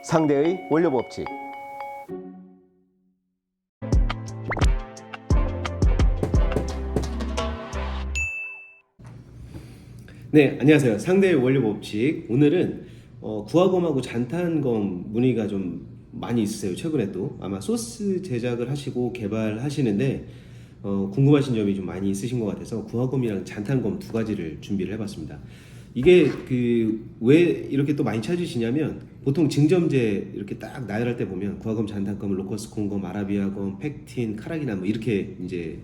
상대의 원료 법칙. 네, 안녕하세요. 상대의 원료 법칙. 오늘은 구화검하고 잔탄검 문의가 좀 많이 있으세요. 최근에 또 아마 소스 제작을 하시고 개발하시는데 궁금하신 점이 좀 많이 있으신 것 같아서 구화검이랑 잔탄검 두 가지를 준비를 해봤습니다. 이게 왜 이렇게 또 많이 찾으시냐면, 보통 증점제 이렇게 딱 나열할 때 보면 구화검, 잔탄검, 로커스 콩검, 아라비아검, 팩틴, 카라기나 뭐 이렇게 이제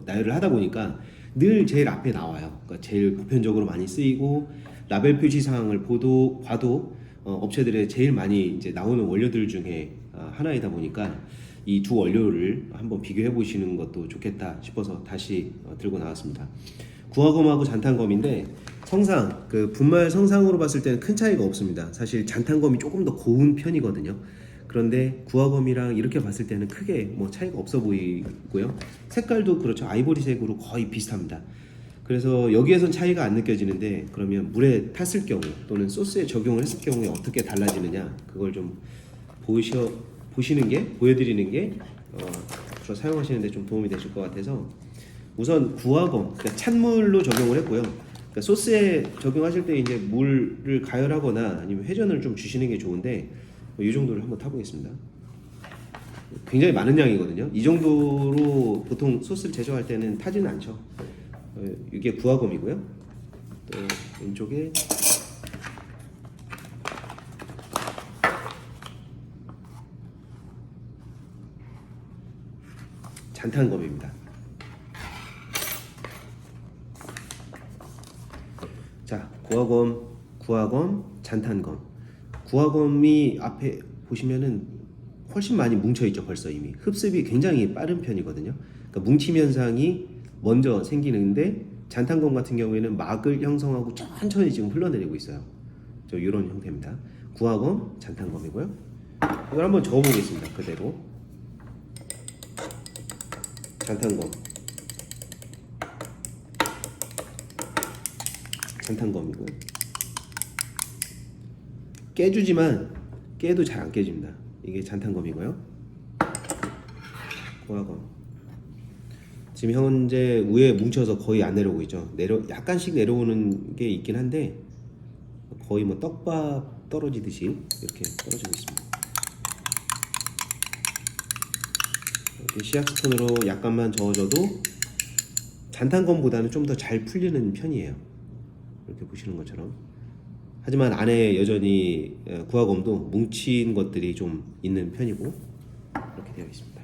나열을 하다 보니까 늘 제일 앞에 나와요. 그러니까 제일 보편적으로 많이 쓰이고 라벨 표시 사항을 봐도 업체들에 제일 많이 이제 나오는 원료들 중에 하나이다 보니까 이 두 원료를 한번 비교해 보시는 것도 좋겠다 싶어서 다시 들고 나왔습니다. 구화검하고 잔탄검인데 성상, 분말 성상으로 봤을 때는 큰 차이가 없습니다. 사실 잔탄검이 조금 더 고운 편이거든요. 그런데 구화검이랑 이렇게 봤을 때는 크게 뭐 차이가 없어 보이고요. 색깔도 그렇죠. 아이보리색으로 거의 비슷합니다. 그래서 여기에선 차이가 안 느껴지는데, 그러면 물에 탔을 경우 또는 소스에 적용을 했을 경우에 어떻게 달라지느냐, 그걸 좀 보여드리는 게 앞으로 사용하시는데 좀 도움이 되실 것 같아서, 우선 구화검, 그러니까 찬물로 적용을 했고요. 그러니까 소스에 적용하실 때 이제 물을 가열하거나 아니면 회전을 좀 주시는 게 좋은데, 이 정도를 한번 타보겠습니다. 굉장히 많은 양이거든요. 이 정도로 보통 소스를 제조할 때는 타지는 않죠. 이게 구화검이고요. 또 왼쪽에 잔탄검입니다. 자, 구화검, 잔탄검. 구화검이 앞에 보시면은 훨씬 많이 뭉쳐있죠. 벌써 이미 흡습이 굉장히 빠른 편이거든요. 그러니까 뭉침 현상이 먼저 생기는데, 잔탄검 같은 경우에는 막을 형성하고 천천히 지금 흘러내리고 있어요. 이런 형태입니다. 구화검, 잔탄검이고요. 이걸 한번 저어보겠습니다. 그대로 잔탄검이고요. 깨주지만 깨도 잘 안 깨집니다. 이게 잔탄검이고요. 구화검. 지금 현재 위에 뭉쳐서 거의 안 내려오고 있죠. 약간씩 내려오는 게 있긴 한데 거의 뭐 떡밥 떨어지듯이 이렇게 떨어지고 있습니다. 이렇게 시약 스푼으로 약간만 저어줘도 잔탄검보다는 좀 더 잘 풀리는 편이에요. 이렇게 보시는 것처럼. 하지만 안에 여전히 구화검도 뭉친 것들이 좀 있는 편이고, 이렇게 되어 있습니다.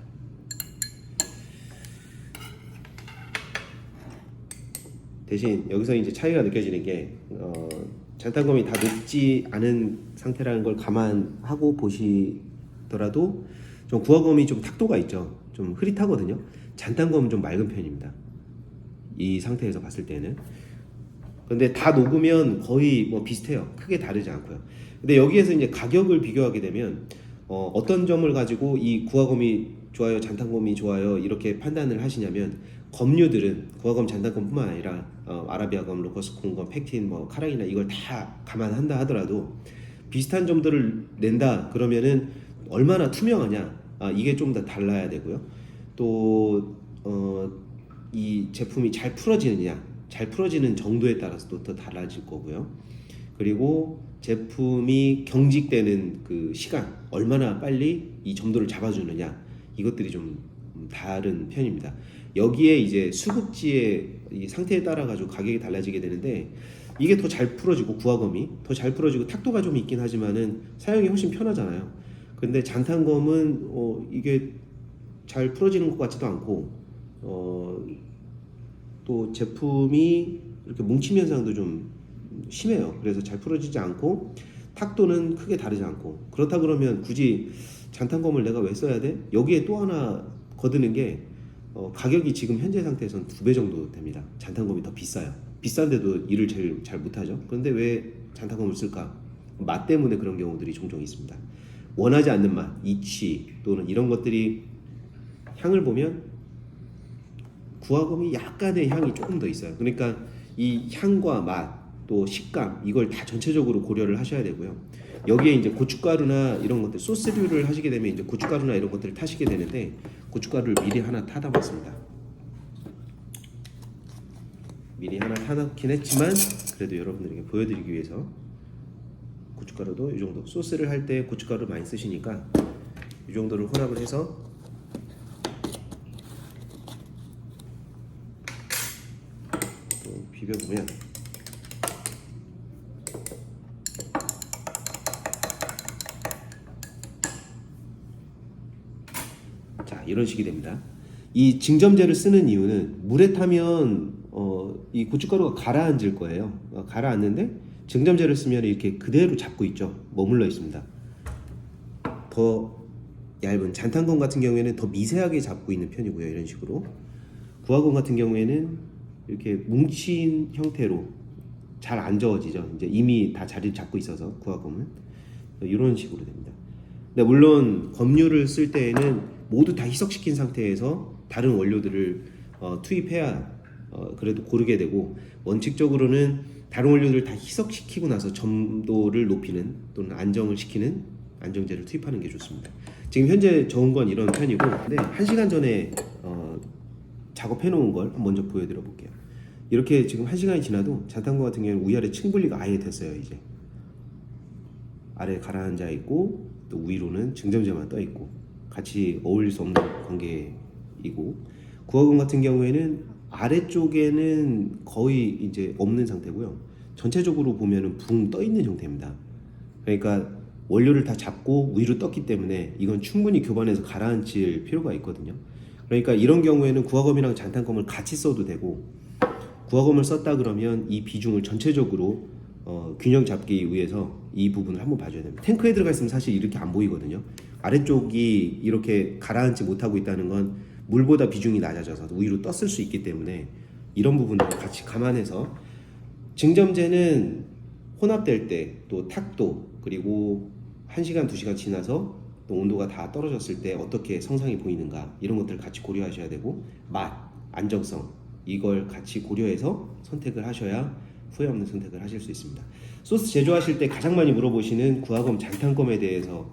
대신 여기서 이제 차이가 느껴지는 게, 잔탄검이 다 녹지 않은 상태라는 걸 감안하고 보시더라도 좀 구화검이 좀 탁도가 있죠. 좀 흐릿하거든요. 잔탄검은 좀 맑은 편입니다. 이 상태에서 봤을 때는. 근데 다 녹으면 거의 뭐 비슷해요. 크게 다르지 않고요. 근데 여기에서 이제 가격을 비교하게 되면 어떤 점을 가지고 이 구화검이 좋아요, 잔탄검이 좋아요, 이렇게 판단을 하시냐면, 검류들은 구화검, 잔탄검뿐만 아니라 아라비아검, 로커스 콩검, 팩틴, 뭐 카라기나 이걸 다 감안한다 하더라도 비슷한 점들을 낸다 그러면은 얼마나 투명하냐, 이게 좀 더 달라야 되고요. 또 이 제품이 잘 풀어지는 정도에 따라서도 더 달라질 거고요. 그리고 제품이 경직되는 그 시간, 얼마나 빨리 이 점도를 잡아주느냐, 이것들이 좀 다른 편입니다. 여기에 이제 수급지의 이 상태에 따라 가지고 가격이 달라지게 되는데, 이게 더 잘 풀어지고 구화검이 더 잘 풀어지고 탁도가 좀 있긴 하지만은 사용이 훨씬 편하잖아요. 근데 잔탄검은 이게 잘 풀어지는 것 같지도 않고, 또 제품이 이렇게 뭉침 현상도 좀 심해요. 그래서 잘 풀어지지 않고 탁도는 크게 다르지 않고, 그렇다 그러면 굳이 잔탄검을 내가 왜 써야 돼? 여기에 또 하나 거드는 게, 가격이 지금 현재 상태에서는 2배 정도 됩니다. 잔탄검이 더 비싸요. 비싼데도 일을 제일 잘 못하죠. 그런데 왜 잔탄검을 쓸까? 맛 때문에 그런 경우들이 종종 있습니다. 원하지 않는 맛, 이치 또는 이런 것들이, 향을 보면 구화검이 약간의 향이 조금 더 있어요. 그러니까 이 향과 맛, 또 식감, 이걸 다 전체적으로 고려를 하셔야 되고요. 여기에 이제 고춧가루나 이런 것들 소스류를 하시게 되면 이제 고춧가루나 이런 것들을 타시게 되는데 고춧가루를 미리 하나 타다 봤습니다. 미리 하나 타놓긴 했지만 그래도 여러분들에게 보여드리기 위해서 고춧가루도 이 정도 소스를 할 때 고춧가루 많이 쓰시니까 이 정도를 혼합을 해서 또 비벼보면 자 이런 식이 됩니다. 이 증점제를 쓰는 이유는 물에 타면 이 고춧가루가 가라앉을 거예요. 가라앉는데 증점제를 쓰면 이렇게 그대로 잡고 있죠. 머물러 있습니다. 더 얇은 잔탄검 같은 경우에는 더 미세하게 잡고 있는 편이고요. 이런 식으로 구화검 같은 경우에는 이렇게 뭉친 형태로 잘 안 저어지죠. 이제 이미 다 자리를 잡고 있어서 구화검은 이런 식으로 됩니다. 근데 물론 검류를 쓸 때에는 모두 다 희석시킨 상태에서 다른 원료들을 투입해야 그래도 고르게 되고 원칙적으로는 다른 원료들을 다 희석시키고 나서 점도를 높이는 또는 안정을 시키는 안정제를 투입하는 게 좋습니다. 지금 현재 저은 건 이런 편이고 근데 1시간 전에 작업해 놓은 걸 먼저 보여드려 볼게요. 이렇게 지금 1시간이 지나도 잔탄검 같은 경우는 위아래 층 분리가 아예 됐어요. 이제 아래 가라앉아 있고 또 위로는 증점제만 떠 있고 같이 어울릴 수 없는 관계이고 구화검 같은 경우에는 아래쪽에는 거의 이제 없는 상태고요. 전체적으로 보면은 붕 떠 있는 형태입니다. 그러니까 원료를 다 잡고 위로 떴기 때문에 이건 충분히 교반해서 가라앉힐 필요가 있거든요. 그러니까 이런 경우에는 구화검이랑 잔탄검을 같이 써도 되고 구화검을 썼다 그러면 이 비중을 전체적으로 균형 잡기 위해서 이 부분을 한번 봐줘야 됩니다. 탱크에 들어가 있으면 사실 이렇게 안 보이거든요. 아래쪽이 이렇게 가라앉지 못하고 있다는 건 물보다 비중이 낮아져서 위로 떴을 수 있기 때문에 이런 부분들을 같이 감안해서 증점제는 혼합될 때 또 탁도 그리고 1시간 2시간 지나서 또 온도가 다 떨어졌을 때 어떻게 성상이 보이는가 이런 것들을 같이 고려하셔야 되고 맛, 안정성 이걸 같이 고려해서 선택을 하셔야 후회 없는 선택을 하실 수 있습니다. 소스 제조하실 때 가장 많이 물어보시는 구화검, 잔탄검에 대해서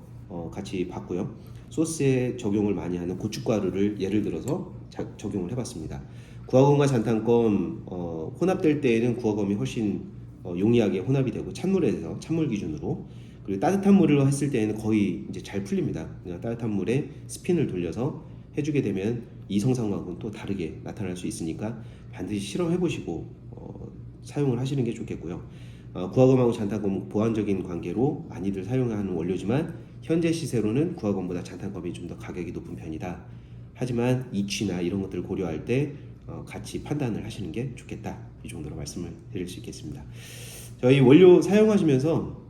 같이 봤고요. 소스에 적용을 많이 하는 고춧가루를 예를 들어서 적용을 해봤습니다. 구화검과 잔탄검 혼합될 때에는 구화검이 훨씬 용이하게 혼합이 되고 찬물에서 찬물 기준으로 그리고 따뜻한 물로 했을 때에는 거의 이제 잘 풀립니다. 그냥 따뜻한 물에 스핀을 돌려서 해주게 되면 이 성상하고는 또 다르게 나타날 수 있으니까 반드시 실험해 보시고 사용을 하시는 게 좋겠고요. 구화검하고 잔탄검은 보완적인 관계로 많이들 사용하는 원료지만 현재 시세로는 구화검보다 잔탄검이 좀 더 가격이 높은 편이다. 하지만 이취나 이런 것들을 고려할 때 같이 판단을 하시는 게 좋겠다. 이 정도로 말씀을 드릴 수 있겠습니다. 저희 원료 사용하시면서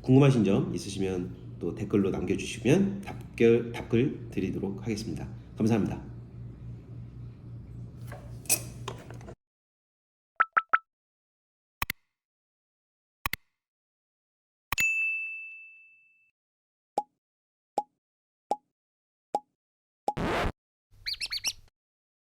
궁금하신 점 있으시면 또 댓글로 남겨주시면 답글 드리도록 하겠습니다. 감사합니다.